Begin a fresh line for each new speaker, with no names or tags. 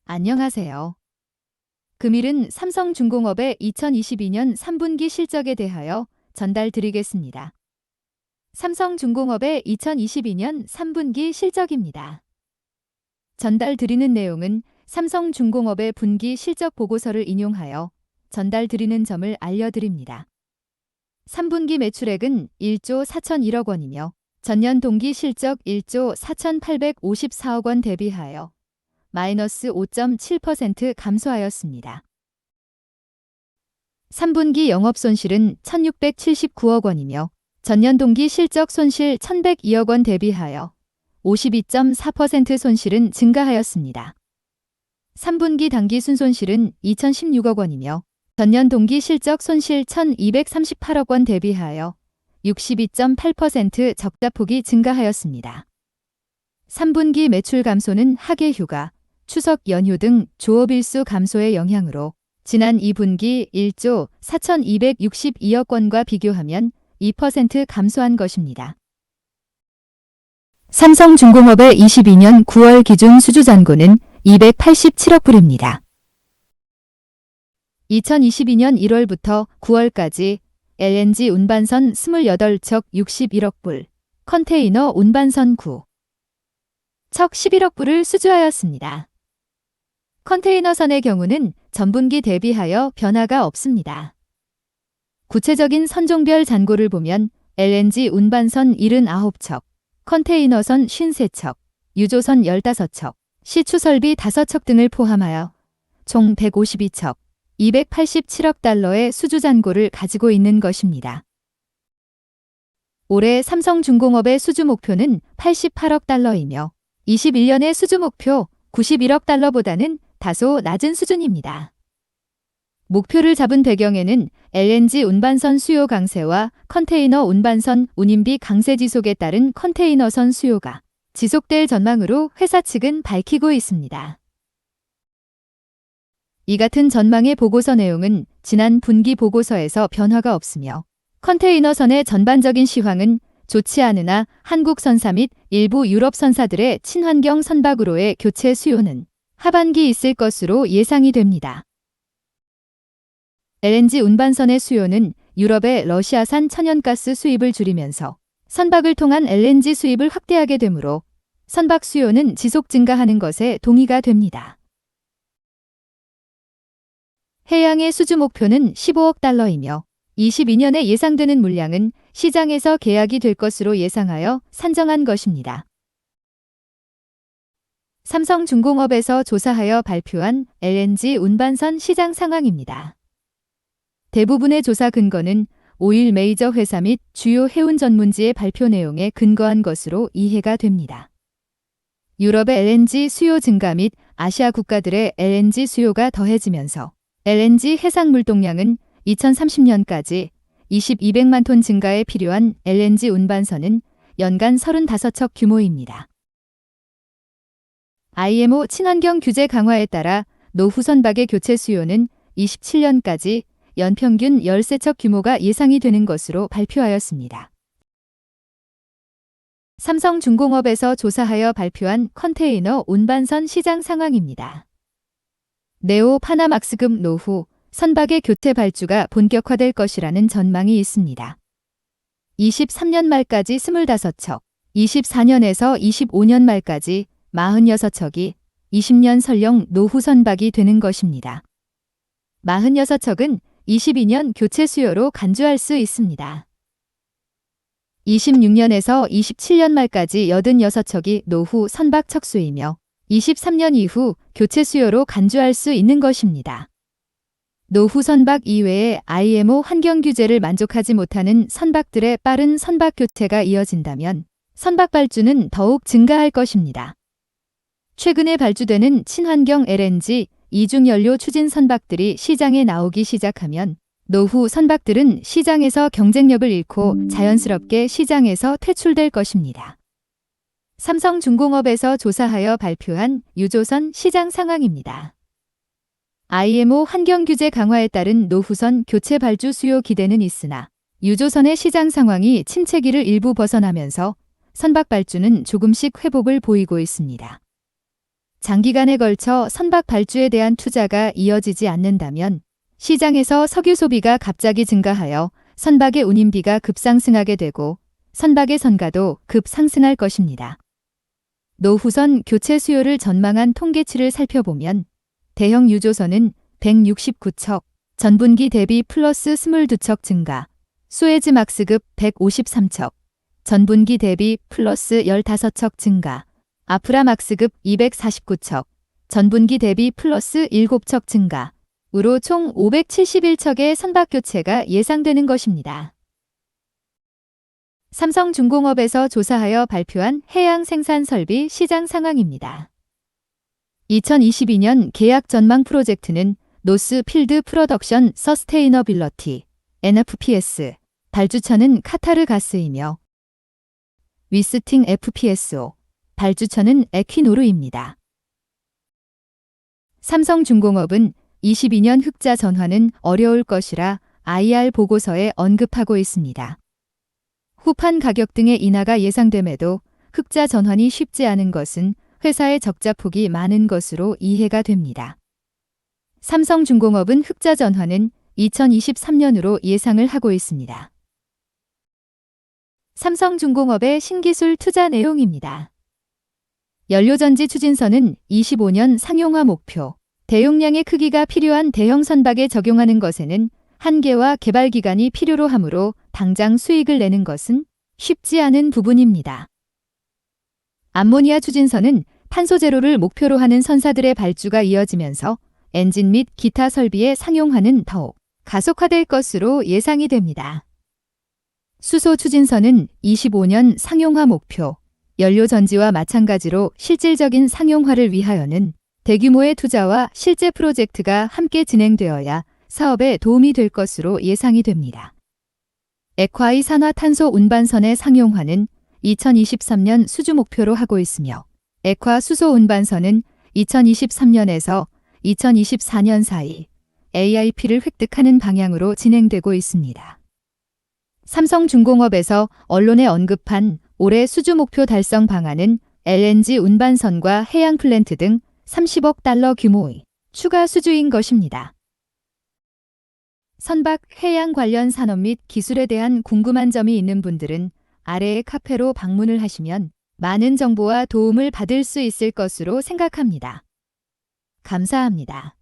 안녕하세요. 금일은 삼성중공업의 2022년 3분기 실적에 대하여 전달드리겠습니다. 삼성중공업의 2022년 3분기 실적입니다. 전달드리는 내용은 삼성중공업의 분기 실적 보고서를 인용하여 전달드리는 점을 알려드립니다. 3분기 매출액은 1조 4,001억 원이며 전년 동기 실적 1조 4,854억 원 대비하여 마이너스 5.7% 감소하였습니다. 3분기 영업손실은 1,679억 원이며 전년 동기 실적 손실 1,102억 원 대비하여 52.4% 손실은 증가하였습니다. 3분기 당기 순손실은 2,016억 원이며 전년 동기 실적 손실 1,238억 원 대비하여 62.8% 적자폭이 증가하였습니다. 3분기 매출 감소는 하계휴가, 추석 연휴 등 조업일수 감소의 영향으로 지난 2분기 1조 4,262억 원과 비교하면 2% 감소한 것입니다. 삼성중공업의 22년 9월 기준 수주잔고는 287억 불입니다. 2022년 1월부터 9월까지 LNG 운반선 28척 61억 불, 컨테이너 운반선 9척 11억 불을 수주하였습니다. 컨테이너선의 경우는 전분기 대비하여 변화가 없습니다. 구체적인 선종별 잔고를 보면 LNG 운반선 79척, 컨테이너선 53척, 유조선 15척, 시추설비 5척 등을 포함하여 총 152척, 287억 달러의 수주 잔고를 가지고 있는 것입니다. 올해 삼성중공업의 수주 목표는 88억 달러이며 21년의 수주 목표 91억 달러보다는 다소 낮은 수준입니다. 목표를 잡은 배경에는 LNG 운반선 수요 강세와 컨테이너 운반선 운임비 강세 지속에 따른 컨테이너선 수요가 지속될 전망으로 회사 측은 밝히고 있습니다. 이 같은 전망의 보고서 내용은 지난 분기 보고서에서 변화가 없으며 컨테이너선의 전반적인 시황은 좋지 않으나 한국 선사 및 일부 유럽 선사들의 친환경 선박으로의 교체 수요는 하반기 있을 것으로 예상이 됩니다. LNG 운반선의 수요는 유럽의 러시아산 천연가스 수입을 줄이면서 선박을 통한 LNG 수입을 확대하게 되므로 선박 수요는 지속 증가하는 것에 동의가 됩니다. 해양의 수주 목표는 15억 달러이며 22년에 예상되는 물량은 시장에서 계약이 될 것으로 예상하여 산정한 것입니다. 삼성중공업에서 조사하여 발표한 LNG 운반선 시장 상황입니다. 대부분의 조사 근거는 오일 메이저 회사 및 주요 해운 전문지의 발표 내용에 근거한 것으로 이해가 됩니다. 유럽의 LNG 수요 증가 및 아시아 국가들의 LNG 수요가 더해지면서 LNG 해상 물동량은 2030년까지 2,200만 톤 증가에 필요한 LNG 운반선은 연간 35척 규모입니다. IMO 친환경 규제 강화에 따라 노후 선박의 교체 수요는 27년까지 연평균 13척 규모가 예상이 되는 것으로 발표하였습니다. 삼성중공업에서 조사하여 발표한 컨테이너 운반선 시장 상황입니다. 네오 파나막스급 노후 선박의 교체 발주가 본격화될 것이라는 전망이 있습니다. 23년 말까지 25척, 24년에서 25년 말까지 46척이 20년 설령 노후 선박이 되는 것입니다. 46척은 22년 교체 수요로 간주할 수 있습니다. 26년에서 27년 말까지 86척이 노후 선박 척수이며 23년 이후 교체 수요로 간주할 수 있는 것입니다. 노후 선박 이외에 IMO 환경 규제를 만족하지 못하는 선박들의 빠른 선박 교체가 이어진다면 선박 발주는 더욱 증가할 것입니다. 최근에 발주되는 친환경 LNG 이중 연료 추진 선박들이 시장에 나오기 시작하면 노후 선박들은 시장에서 경쟁력을 잃고 자연스럽게 시장에서 퇴출될 것입니다. 삼성중공업에서 조사하여 발표한 유조선 시장 상황입니다. IMO 환경 규제 강화에 따른 노후선 교체 발주 수요 기대는 있으나 유조선의 시장 상황이 침체기를 일부 벗어나면서 선박 발주는 조금씩 회복을 보이고 있습니다. 장기간에 걸쳐 선박 발주에 대한 투자가 이어지지 않는다면 시장에서 석유 소비가 갑자기 증가하여 선박의 운임비가 급상승하게 되고 선박의 선가도 급상승할 것입니다. 노후선 교체 수요를 전망한 통계치를 살펴보면 대형 유조선은 169척, 전분기 대비 플러스 22척 증가, 수에즈막스급 153척, 전분기 대비 플러스 15척 증가, 아프라막스급 249척, 전분기 대비 플러스 7척 증가, 으로 총 571척의 선박 교체가 예상되는 것입니다. 삼성중공업에서 조사하여 발표한 해양 생산 설비 시장 상황입니다. 2022년 계약 전망 프로젝트는 노스 필드 프로덕션 서스테이너빌러티 NFPS, 발주처는 카타르 가스이며 위스팅 FPSO, 발주처는 에퀴노르입니다. 삼성중공업은 22년 흑자 전환은 어려울 것이라 IR 보고서에 언급하고 있습니다. 후판 가격 등의 인하가 예상됨에도 흑자 전환이 쉽지 않은 것은 회사의 적자 폭이 많은 것으로 이해가 됩니다. 삼성중공업은 흑자 전환은 2023년으로 예상을 하고 있습니다. 삼성중공업의 신기술 투자 내용입니다. 연료전지 추진선은 25년 상용화 목표, 대용량의 크기가 필요한 대형 선박에 적용하는 것에는 한계와 개발 기간이 필요로 하므로 당장 수익을 내는 것은 쉽지 않은 부분입니다. 암모니아 추진선은 탄소 제로를 목표로 하는 선사들의 발주가 이어지면서 엔진 및 기타 설비의 상용화는 더욱 가속화될 것으로 예상이 됩니다. 수소 추진선은 25년 상용화 목표, 연료 전지와 마찬가지로 실질적인 상용화를 위하여는 대규모의 투자와 실제 프로젝트가 함께 진행되어야 사업에 도움이 될 것으로 예상이 됩니다. 액화의 산화탄소 운반선의 상용화는 2023년 수주 목표로 하고 있으며 액화 수소 운반선은 2023년에서 2024년 사이 AIP를 획득하는 방향으로 진행되고 있습니다. 삼성중공업에서 언론에 언급한 올해 수주 목표 달성 방안은 LNG 운반선과 해양 플랜트 등 30억 달러 규모의 추가 수주인 것입니다. 선박 해양 관련 산업 및 기술에 대한 궁금한 점이 있는 분들은 아래의 카페로 방문을 하시면 많은 정보와 도움을 받을 수 있을 것으로 생각합니다. 감사합니다.